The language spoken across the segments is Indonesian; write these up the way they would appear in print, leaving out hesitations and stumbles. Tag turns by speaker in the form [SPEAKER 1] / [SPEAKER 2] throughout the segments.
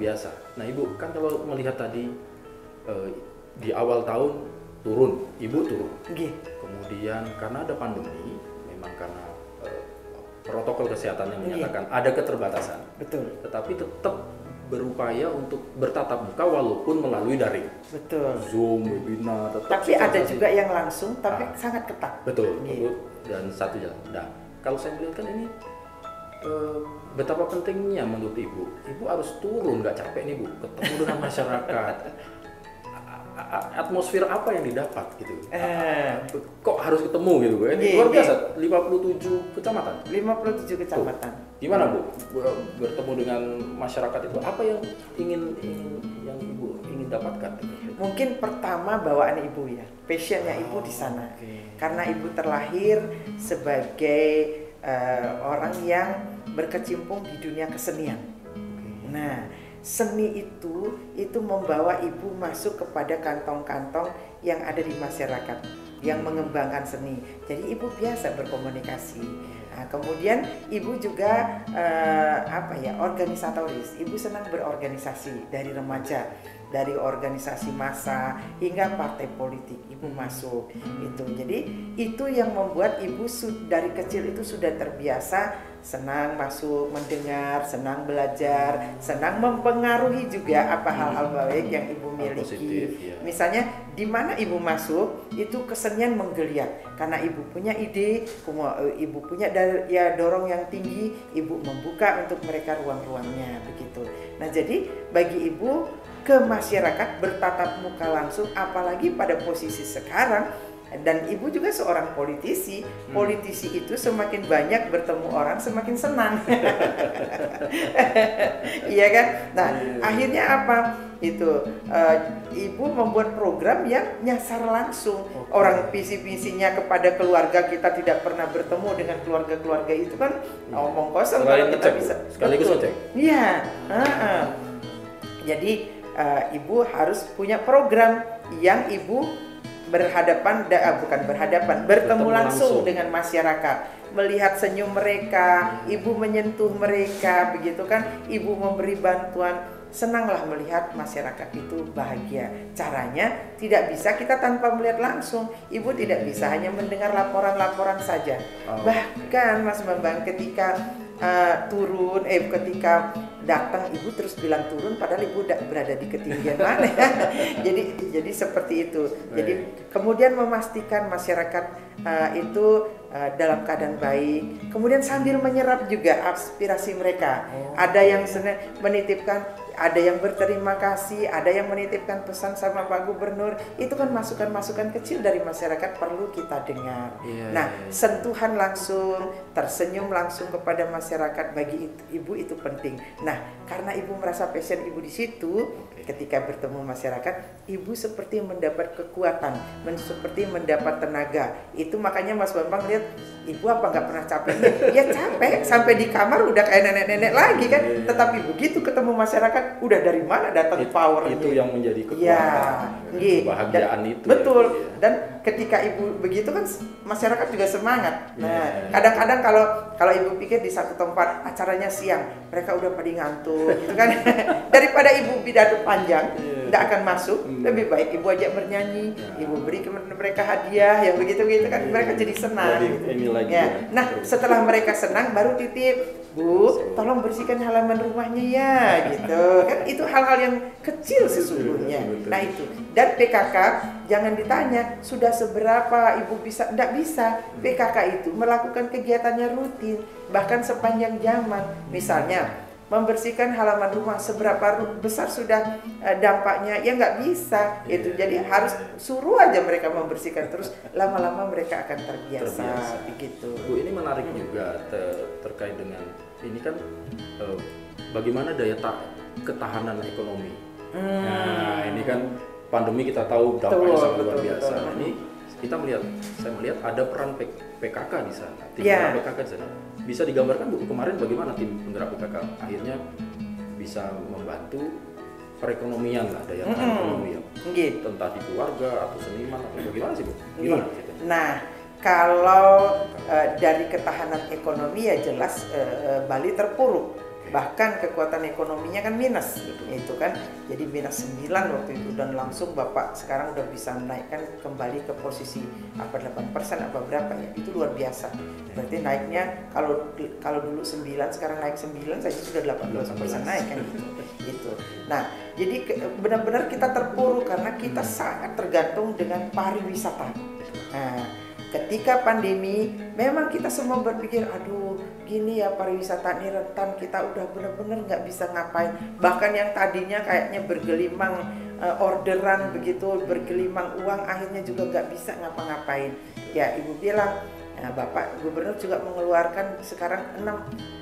[SPEAKER 1] biasa. Nah Ibu, kan kalau melihat tadi di awal tahun turun, Ibu turun. Kemudian karena ada pandemi, memang karena protokol kesehatan yang menyatakan ada keterbatasan.
[SPEAKER 2] Betul.
[SPEAKER 1] Tetapi tetap berupaya untuk bertatap muka walaupun melalui daring.
[SPEAKER 2] Betul.
[SPEAKER 1] Zoom, webinar,
[SPEAKER 2] tapi ada juga yang langsung, tapi sangat ketat.
[SPEAKER 1] Betul, betul. Dan satu jalan. Nah, kalau saya melihat kan ini betapa pentingnya menurut Ibu harus turun, nggak capek nih Bu, ketemu dengan masyarakat. Atmosfer apa yang didapat gitu? Kok harus ketemu gitu Bu? Ini luar biasa, 57 kecamatan.
[SPEAKER 2] 57 kecamatan.
[SPEAKER 1] Gimana Bu bertemu dengan masyarakat itu? Apa yang yang Ibu ingin dapatkan?
[SPEAKER 2] Mungkin pertama bawaan Ibu ya, passionnya Ibu di sana. Karena Ibu terlahir sebagai orang yang berkecimpung di dunia kesenian. Nah, seni itu membawa Ibu masuk kepada kantong-kantong yang ada di masyarakat yang mengembangkan seni. Jadi Ibu biasa berkomunikasi. Nah, kemudian Ibu juga organisatoris. Ibu senang berorganisasi dari remaja, dari organisasi massa hingga partai politik. Ibu masuk itu. Jadi itu yang membuat Ibu dari kecil itu sudah terbiasa senang masuk, mendengar, senang belajar, senang mempengaruhi juga apa hal-hal baik yang Ibu miliki.
[SPEAKER 1] Positif, ya.
[SPEAKER 2] Misalnya di mana Ibu masuk itu kesenian menggeliat karena Ibu punya ide, Ibu punya dorong yang tinggi, Ibu membuka untuk mereka ruang-ruangnya begitu. Nah, jadi bagi Ibu ke masyarakat bertatap muka langsung, apalagi pada posisi sekarang. Dan Ibu juga seorang politisi. Politisi itu semakin banyak bertemu orang semakin senang. Iya kan? Nah, akhirnya apa? Ibu membuat program yang nyasar langsung. Orang visi-visinya kepada keluarga, kita tidak pernah bertemu dengan keluarga-keluarga itu kan omong kosong kalau kita bisa.
[SPEAKER 1] Sekaligus ngecek.
[SPEAKER 2] Iya. Jadi Ibu harus punya program yang Ibu bertemu langsung dengan masyarakat, melihat senyum mereka, Ibu menyentuh mereka, begitu kan, Ibu memberi bantuan. Senanglah melihat masyarakat itu bahagia. Caranya tidak bisa kita tanpa melihat langsung. Ibu tidak bisa hanya mendengar laporan-laporan saja. Bahkan Mas Bambang ketika ketika datang Ibu terus bilang turun padahal Ibu berada di ketinggian mana. jadi seperti itu. Jadi kemudian memastikan masyarakat itu dalam keadaan baik. Kemudian sambil menyerap juga aspirasi mereka. Ada yang menitipkan, ada yang berterima kasih, ada yang menitipkan pesan sama Pak Gubernur. Itu kan masukan-masukan kecil dari masyarakat perlu kita dengar. Sentuhan langsung, tersenyum langsung kepada masyarakat bagi Ibu itu penting. Nah, karena Ibu merasa passion Ibu di situ, ketika bertemu masyarakat, Ibu seperti mendapat kekuatan, seperti mendapat tenaga. Itu makanya Mas Bambang lihat, Ibu apa nggak pernah capek? Ya capek, sampai di kamar udah kayak nenek-nenek lagi kan. Tetapi begitu ketemu masyarakat, udah dari mana datang power
[SPEAKER 1] itu yang menjadi kekuatan, kebahagiaan itu.
[SPEAKER 2] Betul. Dan ketika Ibu begitu kan masyarakat juga semangat. Nah, kadang-kadang kalau Ibu pikir di satu tempat acaranya siang, mereka udah pada ngantuk gitu kan. Daripada Ibu pidato panjang, tidak akan masuk, lebih baik Ibu ajak bernyanyi, Ibu beri kepada mereka hadiah yang begitu-begitu kan, mereka jadi senang gitu. Nah, setelah mereka senang baru titip, Bu, tolong bersihkan halaman rumahnya ya gitu. Kan itu hal-hal yang kecil sesungguhnya. Nah itu. Dan PKK jangan ditanya sudah seberapa Ibu bisa, tidak bisa. PKK itu melakukan kegiatannya rutin, bahkan sepanjang zaman. Misalnya membersihkan halaman rumah, seberapa besar sudah dampaknya, ya nggak bisa itu. Jadi harus suruh aja mereka membersihkan, terus lama-lama mereka akan terbiasa. Begitu.
[SPEAKER 1] Bu, ini menarik juga terkait dengan ini kan bagaimana daya ketahanan ekonomi. Nah, ini kan pandemi kita tahu dampaknya sangat luar biasa. Ini saya melihat ada peran PKK di sana, tim PKK di sana. Bisa digambarkan Bu, kemarin bagaimana tim penggerak PKK akhirnya bisa membantu perekonomian lah, daya tahan ekonomi ya. Entah di keluarga atau seniman atau bagaimana sih Bu? Gimana?
[SPEAKER 2] Nah, kalau dari ketahanan ekonomi ya jelas Bali terpuruk Bahkan kekuatan ekonominya kan minus, itu kan jadi minus 9 waktu itu, dan langsung Bapak sekarang udah bisa menaikkan kembali ke posisi apa 8% apa berapa ya, itu luar biasa. Berarti naiknya kalau dulu 9 sekarang naik 9 saja sudah 18% naik kan gitu. Nah, jadi benar-benar kita terpuruk karena kita sangat tergantung dengan pariwisata. Nah, ketika pandemi memang kita semua berpikir, aduh gini ya pariwisata ini rentan, kita udah benar-benar nggak bisa ngapain. Bahkan yang tadinya kayaknya bergelimang orderan begitu, bergelimang uang, akhirnya juga nggak bisa ngapa-ngapain. Ya Ibu bilang, nah, Bapak Gubernur juga mengeluarkan sekarang 6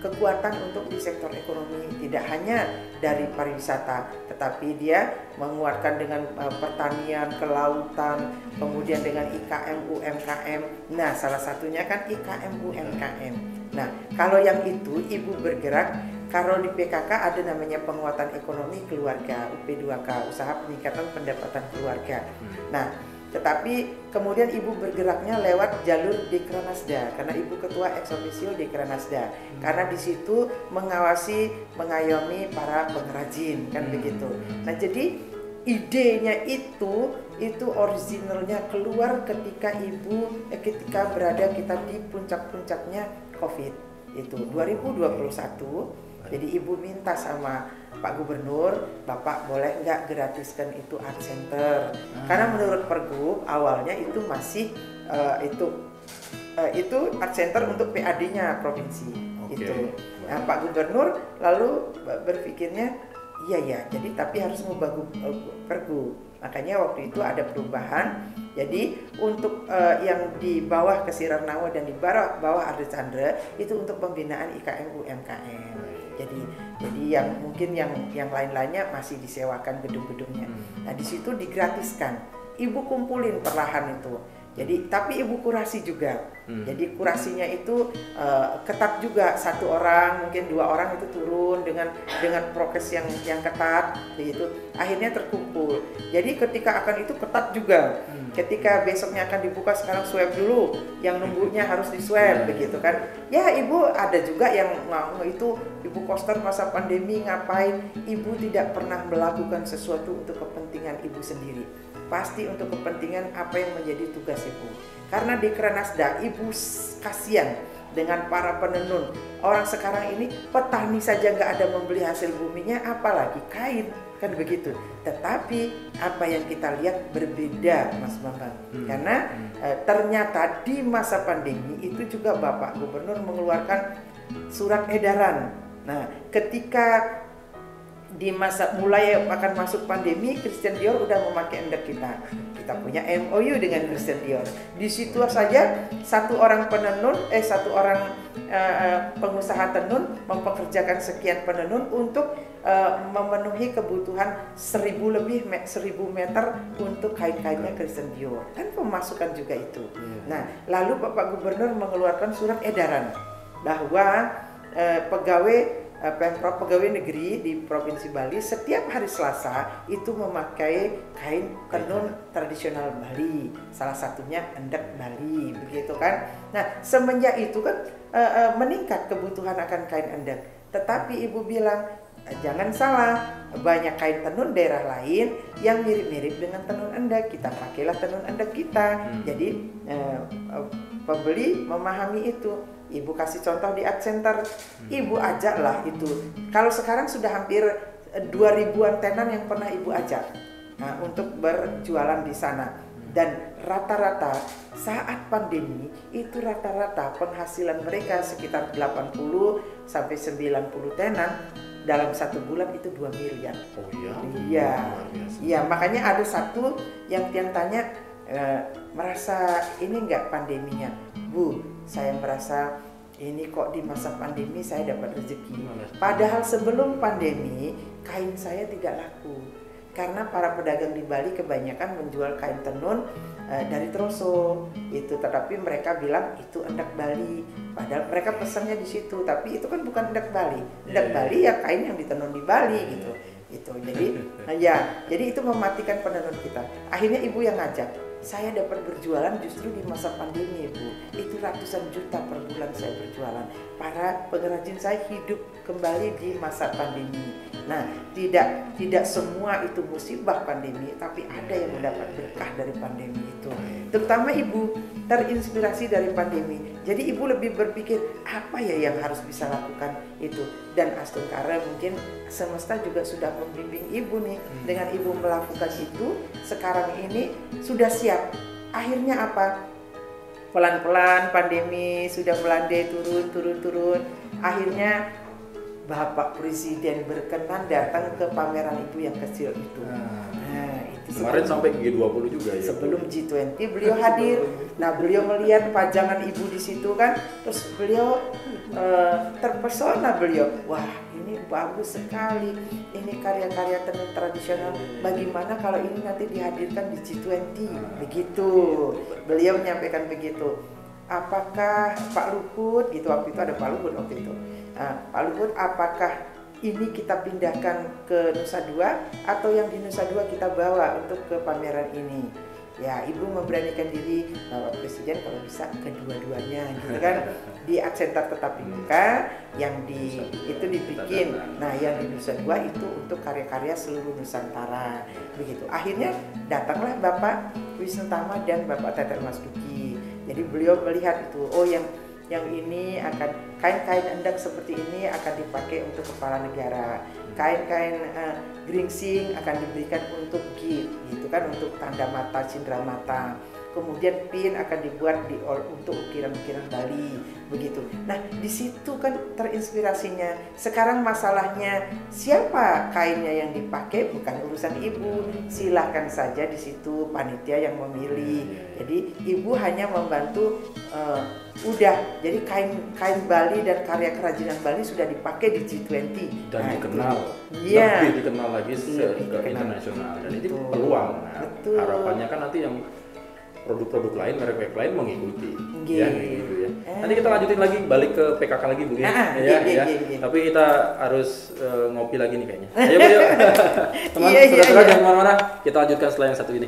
[SPEAKER 2] kekuatan untuk di sektor ekonomi, tidak hanya dari pariwisata, tetapi dia menguatkan dengan pertanian, kelautan, kemudian dengan IKM, UMKM. Nah, salah satunya kan IKM, UMKM. Nah, kalau yang itu Ibu bergerak, kalau di PKK ada namanya penguatan ekonomi keluarga, UP2K, usaha peningkatan pendapatan keluarga. Nah, tetapi kemudian Ibu bergeraknya lewat jalur Dekranasda, karena Ibu ketua ex officio Dekranasda, karena di situ mengawasi, mengayomi para pengrajin kan begitu. Nah, jadi idenya itu originalnya keluar ketika ketika berada kita di puncak-puncaknya COVID itu 2021. Jadi Ibu minta sama Pak Gubernur, Bapak boleh nggak gratiskan itu art center? Karena menurut Pergub awalnya itu masih itu art center untuk PAD-nya provinsi. Itu. Nah, Pak Gubernur lalu berpikirnya, iya jadi tapi harus mengubah Pergub. Makanya waktu itu ada perubahan. Jadi untuk yang di bawah Kesirar Nawa dan di bawah Arda Chandra itu untuk pembinaan IKM UMKM. Jadi yang mungkin yang lain-lainnya masih disewakan gedung-gedungnya. Nah, di situ digratiskan. Ibu kumpulin perlahan itu. Jadi tapi Ibu kurasi juga. Jadi kurasinya itu ketat juga, 1 orang mungkin 2 orang itu turun dengan prokes yang ketat begitu. Akhirnya terkumpul. Jadi ketika akan itu ketat juga. Ketika besoknya akan dibuka, sekarang swab dulu. Yang nunggunya harus di swab begitu kan. Ya Ibu ada juga yang itu Ibu Koster masa pandemi ngapain? Ibu tidak pernah melakukan sesuatu untuk kepentingan Ibu sendiri. Pasti untuk kepentingan apa yang menjadi tugas Ibu. Karena di Dekranasda Ibu kasihan dengan para penenun. Orang sekarang ini petani saja nggak ada membeli hasil buminya, apalagi kain kan begitu. Tetapi apa yang kita lihat berbeda, Mas Bambang. Karena ternyata di masa pandemi itu juga Bapak Gubernur mengeluarkan surat edaran. Nah, ketika di masa mulai akan masuk pandemi, Christian Dior udah memakai endek kita. Kita punya MOU dengan Christian Dior. Di situ saja satu orang pengusaha tenun mempekerjakan sekian penenun untuk memenuhi kebutuhan 1.000 meter untuk kain-kainnya Christian Dior. Kan pemasukan juga itu. Nah, lalu Bapak Gubernur mengeluarkan surat edaran bahwa pegawai negeri di Provinsi Bali setiap hari Selasa itu memakai kain tenun tradisional Bali, salah satunya endek Bali, begitu kan. Nah, semenjak itu kan meningkat kebutuhan akan kain endek. Tetapi Ibu bilang, jangan salah, banyak kain tenun daerah lain yang mirip-mirip dengan tenun endek, kita pakailah tenun endek kita. Jadi pembeli memahami itu. Ibu kasih contoh di art center, Ibu ajaklah itu. Kalau sekarang sudah hampir 2.000-an tenan yang pernah Ibu ajak untuk berjualan di sana. Dan rata-rata saat pandemi itu rata-rata penghasilan mereka sekitar 80 sampai 90 tenan dalam 1 bulan itu 2 miliar.
[SPEAKER 1] Oh iya?
[SPEAKER 2] Iya, makanya ada satu yang tanya merasa ini enggak pandeminya, Bu, saya merasa ini kok di masa pandemi saya dapat rezeki. Padahal sebelum pandemi kain saya tidak laku. Karena para pedagang di Bali kebanyakan menjual kain tenun dari Troso itu, tetapi mereka bilang itu endek Bali. Padahal mereka pesannya di situ, tapi itu kan bukan endek Bali. Endek Bali ya kain yang ditenun di Bali gitu. Jadi jadi itu mematikan penenun kita. Akhirnya Ibu yang ngajak. saya dapat berjualan justru di masa pandemi, Bu. Itu ratusan juta per bulan saya berjualan. Para pengrajin saya hidup kembali di masa pandemi. Nah, tidak semua itu musibah pandemi, tapi ada yang mendapat berkah dari pandemi itu. Terutama Ibu terinspirasi dari pandemi. Jadi Ibu lebih berpikir apa ya yang harus bisa lakukan itu. Dan Astungkara mungkin semesta juga sudah membimbing Ibu nih. Dengan Ibu melakukan itu, sekarang ini sudah siap. Akhirnya apa? Pelan-pelan pandemi sudah melandai turun. Akhirnya Bapak Presiden berkenan datang ke pameran Ibu yang kecil itu. Nah, itu
[SPEAKER 1] kemarin sampai G20 juga ya.
[SPEAKER 2] Sebelum G20 beliau hadir. Nah, beliau melihat pajangan Ibu di situ kan, terus beliau terpesona beliau. Wah, ini bagus sekali. Ini karya-karya tenun tradisional. Bagaimana kalau ini nanti dihadirkan di G20? Begitu. Beliau menyampaikan begitu. Apakah Pak Luhut gitu, waktu itu ada Pak Luhut waktu itu. Pak Luhut, apakah ini kita pindahkan ke Nusa Dua atau yang di Nusa Dua kita bawa untuk ke pameran ini? Ya, Ibu memberanikan diri, Bapak Presiden kalau bisa kedua-duanya gitu kan. Di Aksentar tetap dibuka, yang itu dibikin. Nah, yang di Nusa Dua itu untuk karya-karya seluruh Nusantara. Begitu. Akhirnya datanglah Bapak Wisnu Tama dan Bapak Teter Mas Duki. Jadi beliau melihat itu, oh yang ini akan kain-kain endang seperti ini akan dipakai untuk kepala negara, kain-kain geringsing akan diberikan untuk gift gitu kan, untuk tanda mata, cindera mata. Kemudian pin akan dibuat untuk ukiran-ukiran Bali begitu. Nah, di situ kan terinspirasinya. Sekarang masalahnya siapa kainnya yang dipakai, bukan urusan Ibu. Silahkan saja di situ panitia yang memilih. Jadi Ibu hanya membantu udah. Jadi kain Bali dan karya kerajinan Bali sudah dipakai di G20
[SPEAKER 1] dan dikenal.
[SPEAKER 2] Iya.
[SPEAKER 1] Lebih dikenal lagi ke internasional dan itu peluang. Nah, harapannya kan nanti yang produk-produk lain, merek lain mengikuti, ya gitu ya. Nanti kita lanjutin lagi, balik ke PKK lagi Bu ya. Tapi kita harus ngopi lagi nih kayaknya. Ayo Bu, yuk. Teman, saudara jangan kemana-mana. Kita lanjutkan setelah yang satu ini.